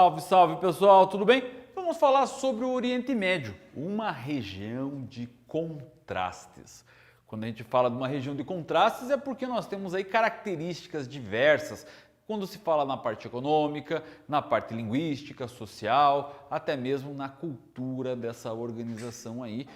Salve, salve pessoal, tudo bem? Vamos falar sobre o Oriente Médio, uma região de contrastes. Quando a gente fala de uma região de contrastes é porque nós temos aí características diversas, quando se fala na parte econômica, na parte linguística, social, até mesmo na cultura dessa organização aí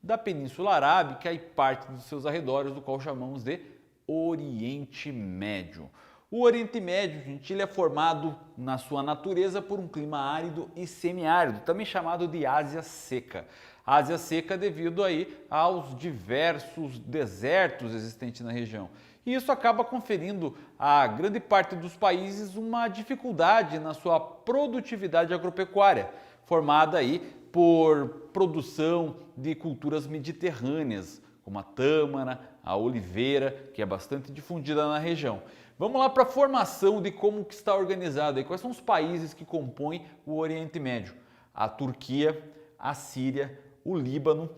da Península Arábica e parte dos seus arredores, do qual chamamos de Oriente Médio. O Oriente Médio, gente, ele é formado na sua natureza por um clima árido e semiárido, também chamado de Ásia Seca. Ásia Seca devido aí aos diversos desertos existentes na região. E isso acaba conferindo a grande parte dos países uma dificuldade na sua produtividade agropecuária, formada aí por produção de culturas mediterrâneas, como a tâmara, a oliveira, que é bastante difundida na região. Vamos lá para a formação de como que está organizado aí. Quais são os países que compõem o Oriente Médio? A Turquia, a Síria, o Líbano,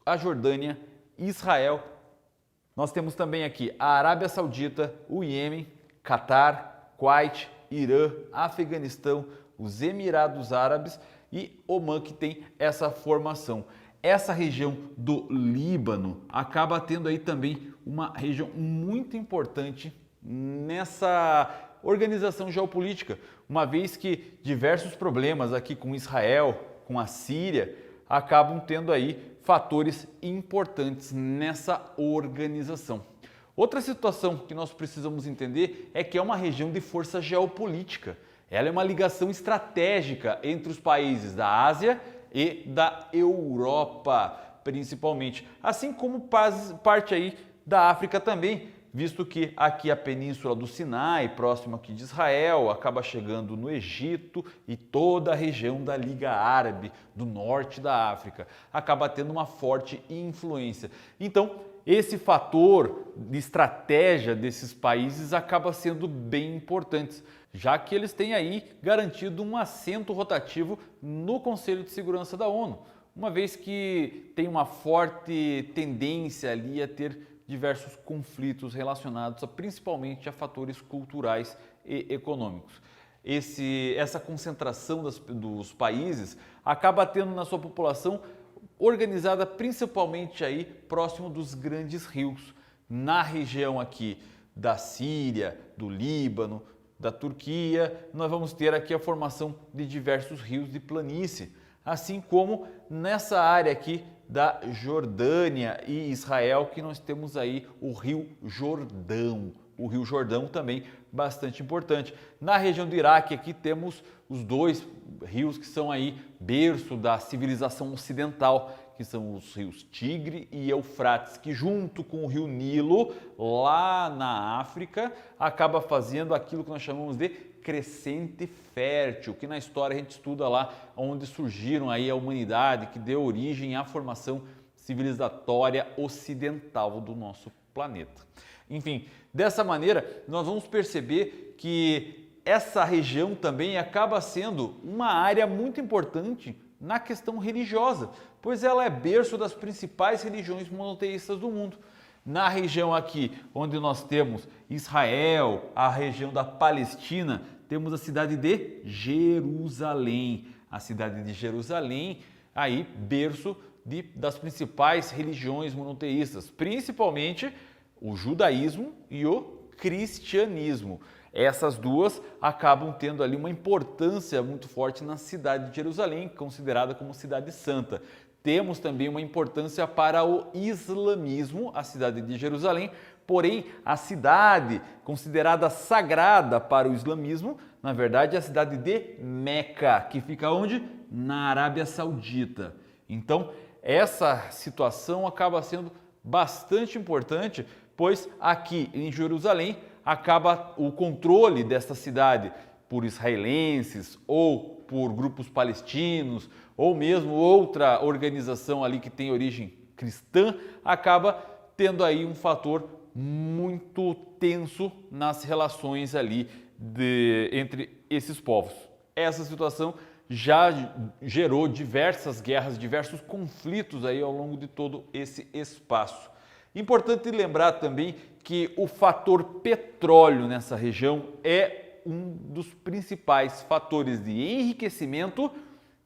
a Jordânia, Israel. Nós temos também aqui a Arábia Saudita, o Iêmen, Catar, Kuwait, Irã, Afeganistão, os Emirados Árabes e Omã, que tem essa formação. Essa região do Líbano acaba tendo aí também uma região muito importante nessa organização geopolítica, uma vez que diversos problemas aqui com Israel, com a Síria, acabam tendo aí fatores importantes nessa organização. Outra situação que nós precisamos entender é que é uma região de força geopolítica. Ela é uma ligação estratégica entre os países da Ásia e da Europa, principalmente, assim como parte aí da África também, visto que aqui a península do Sinai, próximo aqui de Israel, acaba chegando no Egito e toda a região da Liga Árabe, do norte da África, acaba tendo uma forte influência. Então, esse fator de estratégia desses países acaba sendo bem importante, já que eles têm aí garantido um assento rotativo no Conselho de Segurança da ONU, uma vez que tem uma forte tendência ali a ter diversos conflitos relacionados principalmente a fatores culturais e econômicos. Essa concentração dos países acaba tendo na sua população organizada principalmente aí próximo dos grandes rios, na região aqui da Síria, do Líbano, da Turquia, nós vamos ter aqui a formação de diversos rios de planície, assim como nessa área aqui da Jordânia e Israel, que nós temos aí o Rio Jordão. O Rio Jordão também bastante importante. Na região do Iraque aqui temos os dois rios que são aí berço da civilização ocidental, que são os rios Tigre e Eufrates, que junto com o rio Nilo, lá na África, acaba fazendo aquilo que nós chamamos de crescente fértil, que na história a gente estuda lá onde surgiram aí a humanidade, que deu origem à formação civilizatória ocidental do nosso planeta. Enfim, dessa maneira nós vamos perceber que essa região também acaba sendo uma área muito importante na questão religiosa, pois ela é berço das principais religiões monoteístas do mundo. Na região aqui, onde nós temos Israel, a região da Palestina, temos a cidade de Jerusalém. A cidade de Jerusalém, aí berço das principais religiões monoteístas, principalmente o judaísmo e o cristianismo. Essas duas acabam tendo ali uma importância muito forte na cidade de Jerusalém, considerada como cidade santa. Temos também uma importância para o islamismo, a cidade de Jerusalém, porém a cidade considerada sagrada para o islamismo, na verdade é a cidade de Meca, que fica onde? Na Arábia Saudita. Então essa situação acaba sendo bastante importante, pois aqui em Jerusalém acaba o controle desta cidade por israelenses ou por grupos palestinos ou mesmo outra organização ali que tem origem cristã, acaba tendo aí um fator muito tenso nas relações ali entre esses povos. Essa situação já gerou diversas guerras, diversos conflitos aí ao longo de todo esse espaço. Importante lembrar também que o fator petróleo nessa região é um dos principais fatores de enriquecimento,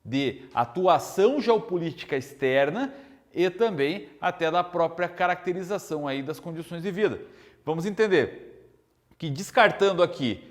de atuação geopolítica externa e também até da própria caracterização aí das condições de vida. Vamos entender que, descartando aqui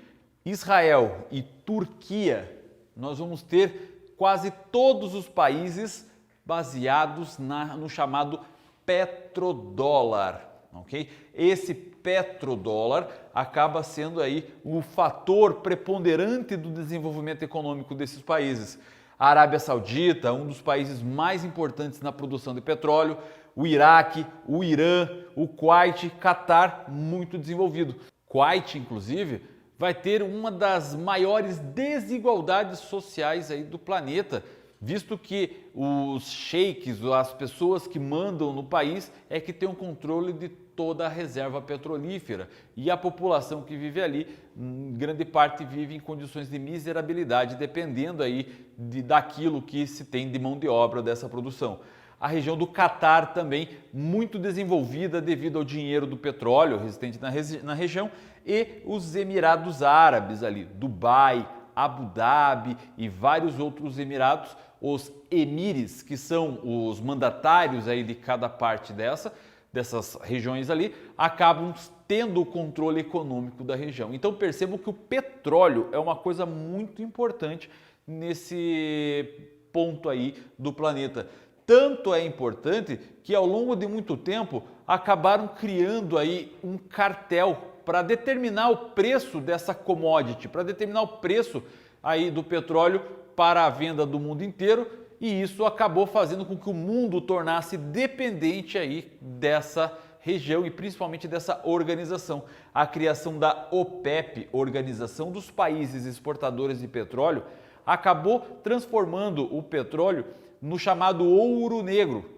Israel e Turquia, nós vamos ter quase todos os países baseados no chamado petrodólar, ok? Esse petrodólar acaba sendo aí o fator preponderante do desenvolvimento econômico desses países. A Arábia Saudita, um dos países mais importantes na produção de petróleo, o Iraque, o Irã, o Kuwait, Catar, muito desenvolvido. Kuwait, inclusive, vai ter uma das maiores desigualdades sociais aí do planeta, visto que os sheiks, as pessoas que mandam no país, é que tem o controle de toda a reserva petrolífera, e a população que vive ali, em grande parte, vive em condições de miserabilidade, dependendo aí daquilo que se tem de mão de obra dessa produção. A região do Catar também muito desenvolvida devido ao dinheiro do petróleo resistente na região, e os Emirados Árabes ali, Dubai, Abu Dhabi e vários outros emirados, os emires, que são os mandatários aí de cada parte dessas regiões ali, acabam tendo o controle econômico da região. Então percebam que o petróleo é uma coisa muito importante nesse ponto aí do planeta. Tanto é importante que ao longo de muito tempo acabaram criando aí um cartel para determinar o preço dessa commodity, para determinar o preço aí do petróleo para a venda do mundo inteiro, e isso acabou fazendo com que o mundo tornasse dependente aí dessa região e principalmente dessa organização. A criação da OPEP, Organização dos Países Exportadores de Petróleo, acabou transformando o petróleo no chamado ouro negro,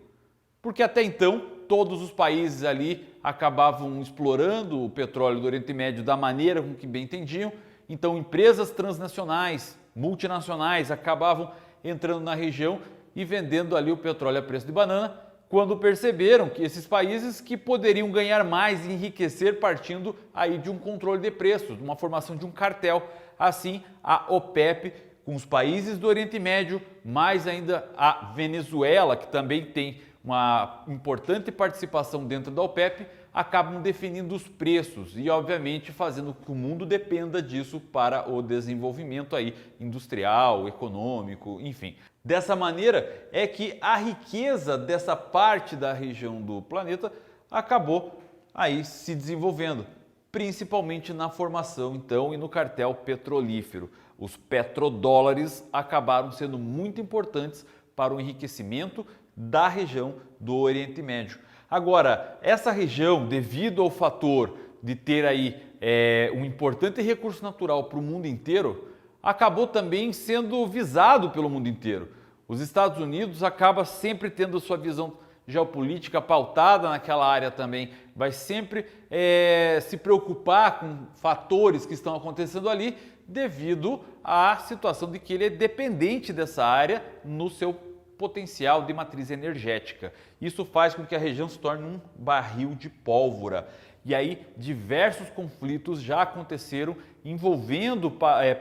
porque até então todos os países ali acabavam explorando o petróleo do Oriente Médio da maneira com que bem entendiam. Então empresas transnacionais, multinacionais acabavam entrando na região e vendendo ali o petróleo a preço de banana, quando perceberam que esses países que poderiam ganhar mais e enriquecer partindo aí de um controle de preços, de uma formação de um cartel. Assim, a OPEP, com os países do Oriente Médio, mais ainda a Venezuela, que também tem uma importante participação dentro da OPEP, acabam definindo os preços e, obviamente, fazendo com que o mundo dependa disso para o desenvolvimento aí industrial, econômico, enfim. Dessa maneira é que a riqueza dessa parte da região do planeta acabou aí se desenvolvendo, principalmente na formação, então, e no cartel petrolífero. Os petrodólares acabaram sendo muito importantes para o enriquecimento da região do Oriente Médio. Agora, essa região, devido ao fator de ter aí um importante recurso natural para o mundo inteiro, acabou também sendo visado pelo mundo inteiro. Os Estados Unidos acaba sempre tendo sua visão geopolítica pautada naquela área também, vai sempre se preocupar com fatores que estão acontecendo ali devido à situação de que ele é dependente dessa área no seu potencial de matriz energética. Isso faz com que a região se torne um barril de pólvora. E aí diversos conflitos já aconteceram envolvendo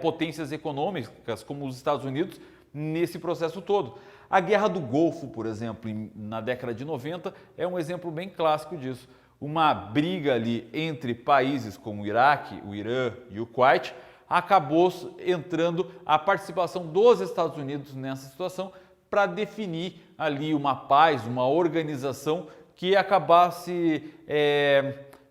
potências econômicas como os Estados Unidos nesse processo todo. A Guerra do Golfo, por exemplo, na década de 90, é um exemplo bem clássico disso. Uma briga ali entre países como o Iraque, o Irã e o Kuwait, acabou entrando a participação dos Estados Unidos nessa situação para definir ali uma paz, uma organização que acabasse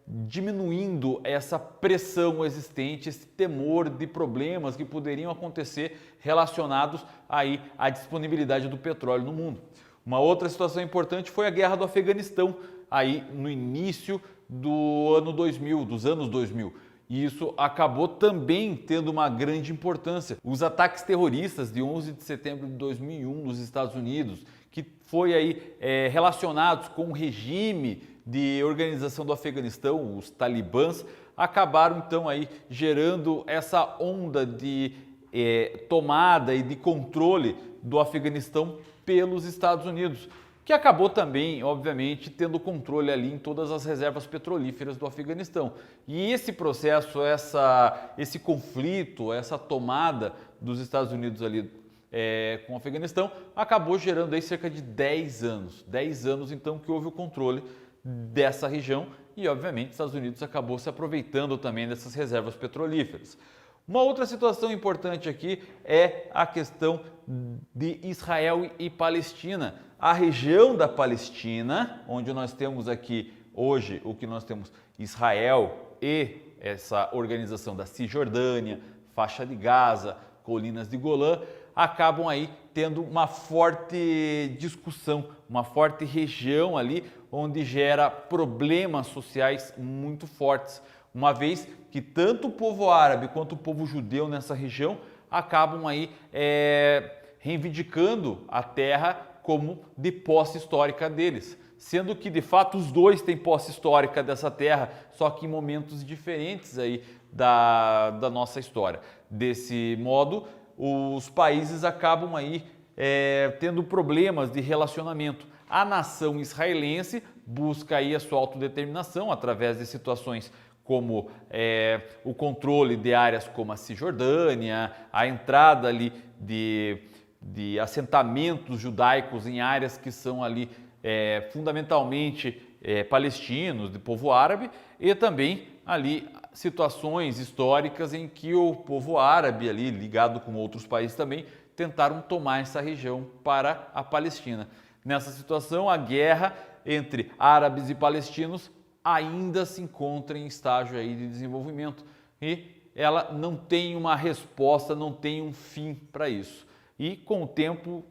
diminuindo essa pressão existente, esse temor de problemas que poderiam acontecer relacionados aí à disponibilidade do petróleo no mundo. Uma outra situação importante foi a Guerra do Afeganistão, aí no início dos anos 2000. E isso acabou também tendo uma grande importância. Os ataques terroristas de 11 de setembro de 2001 nos Estados Unidos, que foi aí relacionados com o regime de organização do Afeganistão, os talibãs, acabaram então aí gerando essa onda de tomada e de controle do Afeganistão pelos Estados Unidos. que acabou também, obviamente, tendo controle ali em todas as reservas petrolíferas do Afeganistão. E esse processo, esse conflito, essa tomada dos Estados Unidos ali com o Afeganistão, acabou gerando aí cerca de 10 anos. 10 anos, então, que houve o controle dessa região e, obviamente, os Estados Unidos acabou se aproveitando também dessas reservas petrolíferas. Uma outra situação importante aqui é a questão de Israel e Palestina. A região da Palestina, onde nós temos aqui hoje o que nós temos Israel e essa organização da Cisjordânia, faixa de Gaza, colinas de Golã, acabam aí tendo uma forte discussão, uma forte região ali onde gera problemas sociais muito fortes, uma vez que tanto o povo árabe quanto o povo judeu nessa região acabam aí reivindicando a terra como de posse histórica deles, sendo que de fato os dois têm posse histórica dessa terra, só que em momentos diferentes aí da nossa história. Desse modo, os países acabam aí tendo problemas de relacionamento. A nação israelense busca aí a sua autodeterminação através de situações como o controle de áreas como a Cisjordânia, a entrada ali de assentamentos judaicos em áreas que são ali fundamentalmente palestinos, de povo árabe, e também ali situações históricas em que o povo árabe ali, ligado com outros países também, tentaram tomar essa região para a Palestina. Nessa situação, a guerra entre árabes e palestinos ainda se encontra em estágio aí de desenvolvimento e ela não tem uma resposta, não tem um fim para isso. E com o tempo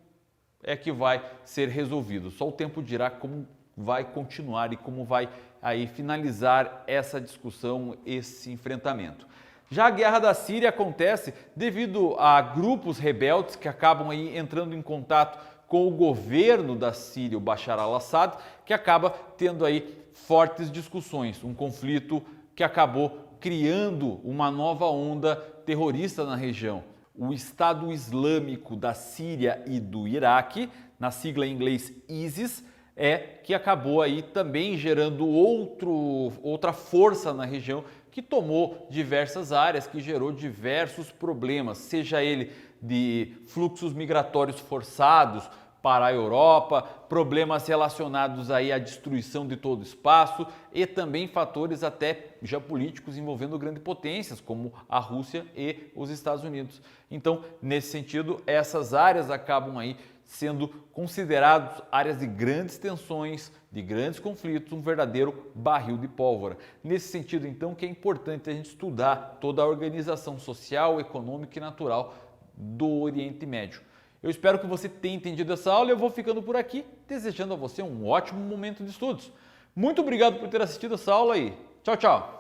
é que vai ser resolvido. Só o tempo dirá como vai continuar e como vai aí finalizar essa discussão, esse enfrentamento. Já a guerra da Síria acontece devido a grupos rebeldes que acabam aí entrando em contato com o governo da Síria, o Bashar al-Assad, que acaba tendo aí fortes discussões, um conflito que acabou criando uma nova onda terrorista na região. O Estado Islâmico da Síria e do Iraque, na sigla em inglês ISIS, que acabou aí também gerando outra força na região que tomou diversas áreas, que gerou diversos problemas, seja ele de fluxos migratórios forçados para a Europa, problemas relacionados aí à destruição de todo o espaço e também fatores até geopolíticos envolvendo grandes potências como a Rússia e os Estados Unidos. Então, nesse sentido, essas áreas acabam aí sendo consideradas áreas de grandes tensões, de grandes conflitos, um verdadeiro barril de pólvora. Nesse sentido, então, que é importante a gente estudar toda a organização social, econômica e natural do Oriente Médio. Eu espero que você tenha entendido essa aula e eu vou ficando por aqui, desejando a você um ótimo momento de estudos. Muito obrigado por ter assistido essa aula aí. Tchau, tchau!